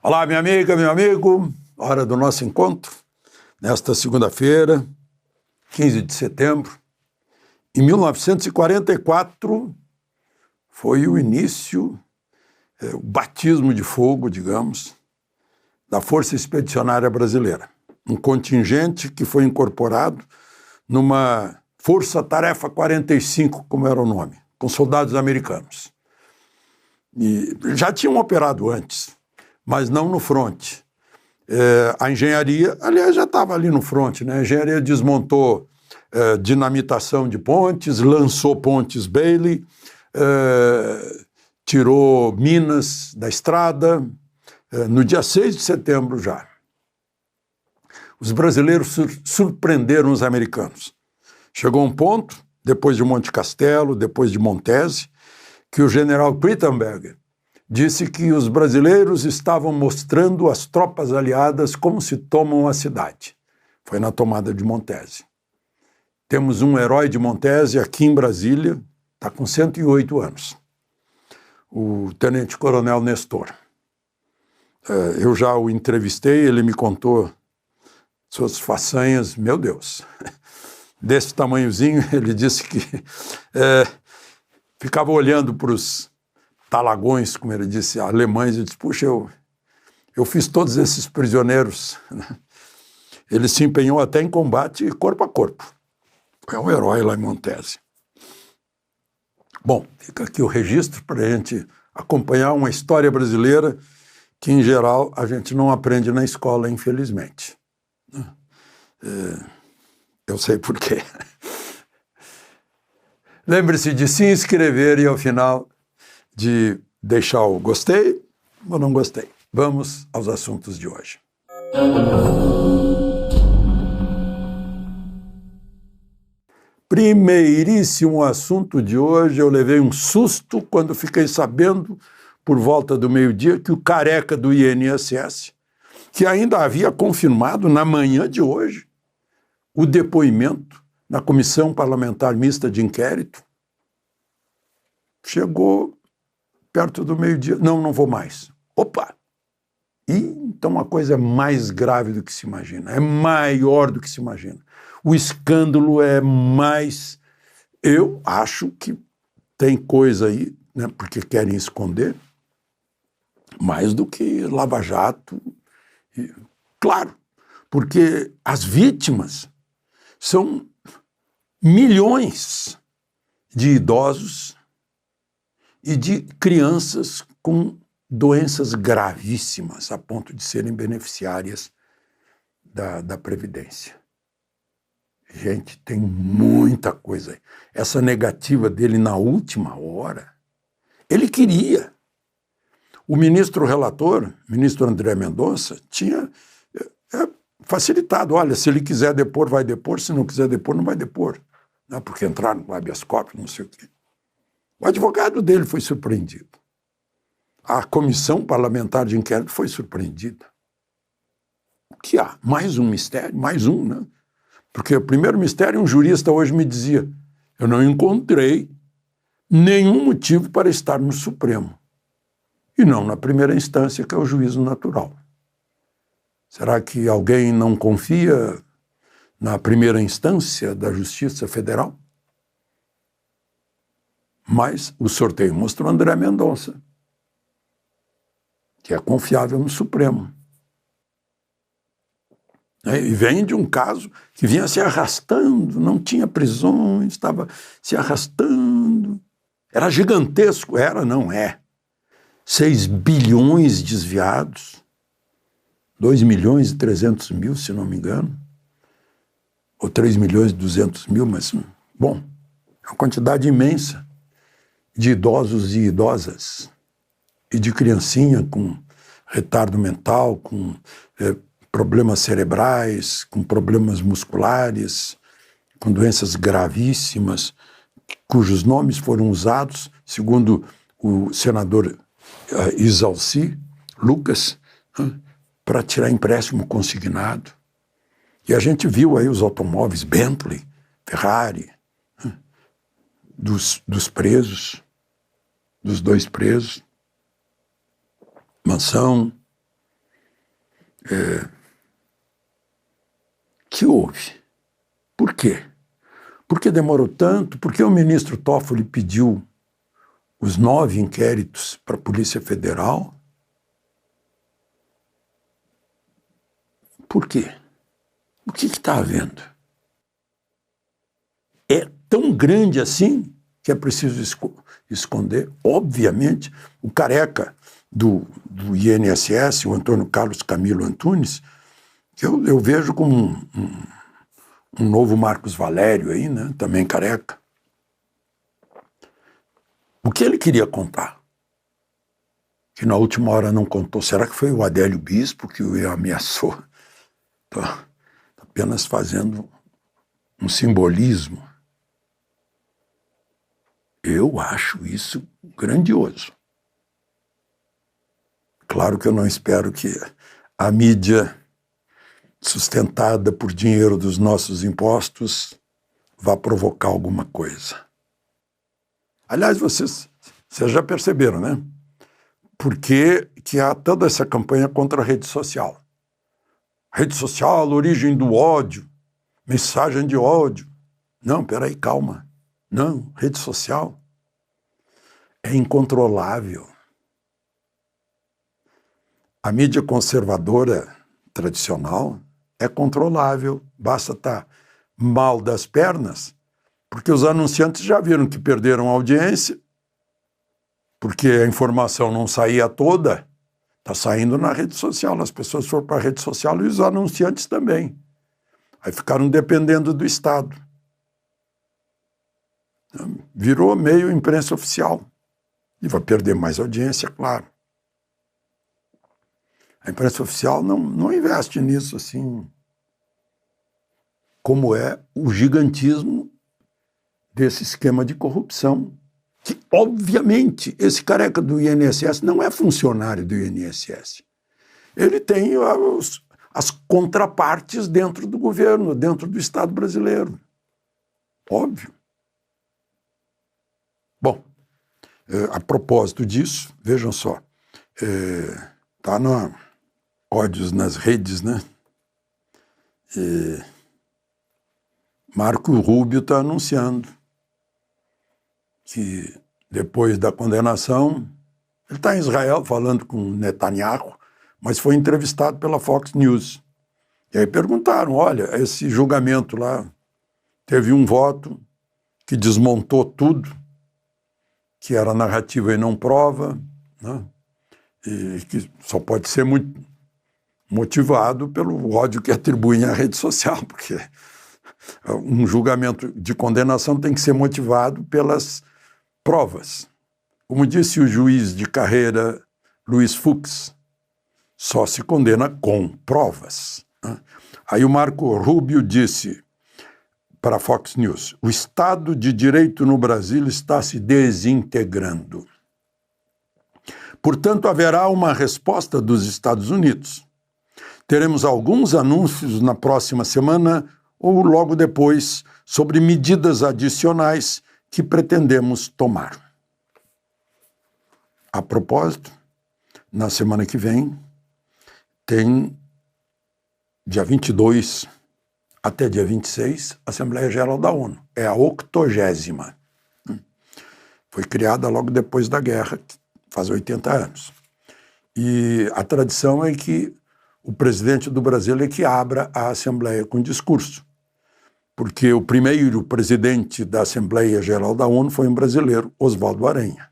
Olá, minha amiga, meu amigo, hora do nosso encontro, nesta segunda-feira, 15 de setembro. Em 1944 foi o início, o batismo de fogo, digamos, da Força Expedicionária Brasileira. Um contingente que foi incorporado numa Força Tarefa 45, como era o nome, com soldados americanos. E já tinham operado antes, mas não no fronte. A engenharia, aliás, já estava ali no fronte, né? A engenharia desmontou dinamitação de pontes, lançou pontes Bailey, tirou minas da estrada, no dia 6 de setembro já. Os brasileiros surpreenderam os americanos. Chegou um ponto, depois de Monte Castelo, depois de Montese, que o general Prittenberger disse que os brasileiros estavam mostrando às tropas aliadas como se tomam a cidade. Foi na tomada de Montese. Temos um herói de Montese aqui em Brasília, está com 108 anos, o tenente-coronel Nestor. Eu já o entrevistei, ele me contou suas façanhas, meu Deus, desse tamanhozinho. Ele disse que ficava olhando para os talagões, como ele disse, alemães, e disse, puxa, eu fiz todos esses prisioneiros. Ele se empenhou até em combate corpo a corpo. É um herói lá em Montese. Bom, fica aqui o registro para a gente acompanhar uma história brasileira que, em geral, a gente não aprende na escola, infelizmente. Eu sei por quê. Lembre-se de se inscrever e, ao final, de deixar o gostei ou não gostei. Vamos aos assuntos de hoje. Primeiríssimo assunto de hoje, eu levei um susto quando fiquei sabendo, por volta do meio-dia, que o careca do INSS, que ainda havia confirmado na manhã de hoje o depoimento na Comissão Parlamentar Mista de Inquérito, chegou perto do meio-dia, não vou mais. Opa! E então a coisa é mais grave do que se imagina, é maior do que se imagina. O escândalo é mais... Eu acho que tem coisa aí, né, porque querem esconder, mais do que Lava Jato. E, claro, porque as vítimas são milhões de idosos e de crianças com doenças gravíssimas, a ponto de serem beneficiárias da Previdência. Gente, tem muita coisa aí. Essa negativa dele na última hora, ele queria. O ministro relator, ministro André Mendonça, tinha facilitado. Olha, se ele quiser depor, vai depor, se não quiser depor, não vai depor. Não, porque entraram no habeas corpus, não sei o quê. O advogado dele foi surpreendido. A Comissão Parlamentar de Inquérito foi surpreendida. O que há? Mais um mistério? Mais um, né? Porque o primeiro mistério, um jurista hoje me dizia, eu não encontrei nenhum motivo para estar no Supremo. E não na primeira instância, que é o juízo natural. Será que alguém não confia na primeira instância da Justiça Federal? Mas o sorteio mostrou André Mendonça, que é confiável no Supremo. E vem de um caso que vinha se arrastando, não tinha prisões, estava se arrastando. Era gigantesco, não é. 6 bilhões desviados, 2.300.000, se não me engano, ou 3.200.000, mas, bom, é uma quantidade imensa de idosos e idosas, e de criancinha com retardo mental, com problemas cerebrais, com problemas musculares, com doenças gravíssimas, cujos nomes foram usados, segundo o senador Isalci Lucas, para tirar empréstimo consignado. E a gente viu aí os automóveis Bentley, Ferrari, dos presos, dos 2 presos, mansão, Que houve? Por quê? Por que demorou tanto? Por que o ministro Toffoli pediu os 9 inquéritos para a Polícia Federal? Por quê? O que está havendo? É tão grande assim que é preciso esconder? Obviamente, o careca do INSS, o Antônio Carlos Camilo Antunes, que eu vejo como um novo Marcos Valério aí, né? Também careca. O que ele queria contar? Que na última hora não contou. Será que foi o Adélio Bispo que o ameaçou? Tá apenas fazendo um simbolismo. Eu acho isso grandioso. Claro que eu não espero que a mídia sustentada por dinheiro dos nossos impostos vá provocar alguma coisa. Aliás, vocês já perceberam, né? Por que há toda essa campanha contra a rede social? Rede social, origem do ódio, mensagem de ódio. Não, peraí, calma. Não, rede social é incontrolável. A mídia conservadora tradicional é controlável, basta estar mal das pernas, porque os anunciantes já viram que perderam a audiência, porque a informação não saía toda, está saindo na rede social, as pessoas foram para a rede social e os anunciantes também. Aí ficaram dependendo do Estado. Virou meio imprensa oficial. E vai perder mais audiência, claro. A imprensa oficial não investe nisso assim, como é o gigantismo desse esquema de corrupção. Que, obviamente, esse careca do INSS não é funcionário do INSS. Ele tem as contrapartes dentro do governo, dentro do Estado brasileiro. Óbvio. Bom, a propósito disso, vejam só, está no ódios nas redes, né? Marco Rubio está anunciando que depois da condenação, ele está em Israel falando com Netanyahu, mas foi entrevistado pela Fox News. E aí perguntaram, olha, esse julgamento lá teve um voto que desmontou tudo, que era narrativa e não prova, né? E que só pode ser muito motivado pelo ódio que atribuem à rede social, porque um julgamento de condenação tem que ser motivado pelas provas. Como disse o juiz de carreira Luiz Fux, só se condena com provas, né? Aí o Marco Rubio disse para a Fox News, o Estado de Direito no Brasil está se desintegrando. Portanto, haverá uma resposta dos Estados Unidos. Teremos alguns anúncios na próxima semana ou logo depois sobre medidas adicionais que pretendemos tomar. A propósito, na semana que vem, tem dia 22 até dia 26, Assembleia Geral da ONU. É a 80ª. Foi criada logo depois da guerra, faz 80 anos. E a tradição é que o presidente do Brasil é que abra a Assembleia com discurso, porque o primeiro presidente da Assembleia Geral da ONU foi um brasileiro, Oswaldo Aranha,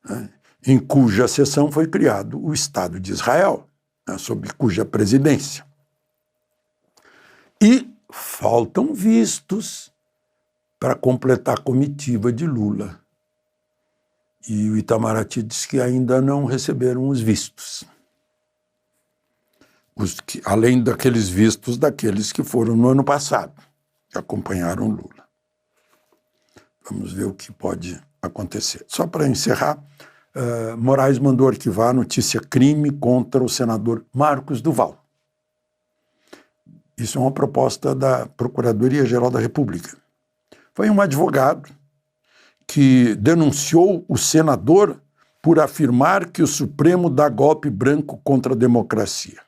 né, em cuja sessão foi criado o Estado de Israel, né, sob cuja presidência. E faltam vistos para completar a comitiva de Lula. E o Itamaraty diz que ainda não receberam os vistos. Além daqueles vistos daqueles que foram no ano passado, que acompanharam Lula. Vamos ver o que pode acontecer. Só para encerrar, Moraes mandou arquivar a notícia crime contra o senador Marcos Duval. Isso é uma proposta da Procuradoria-Geral da República. Foi um advogado que denunciou o senador por afirmar que o Supremo dá golpe branco contra a democracia.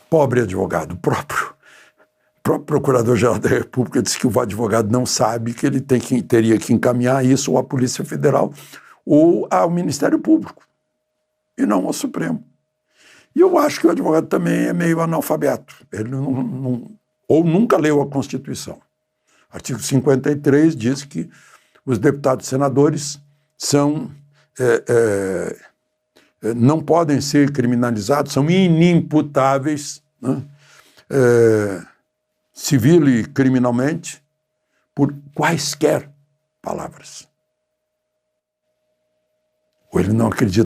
Pobre advogado, o próprio Procurador-Geral da República disse que o advogado não sabe que ele teria que encaminhar isso ou à Polícia Federal ou ao Ministério Público, e não ao Supremo. E eu acho que o advogado também é meio analfabeto. Ele ou nunca leu a Constituição. Artigo 53 diz que os deputados e senadores não podem ser criminalizados, são inimputáveis, né? Civil e criminalmente, por quaisquer palavras. Ou ele não acredita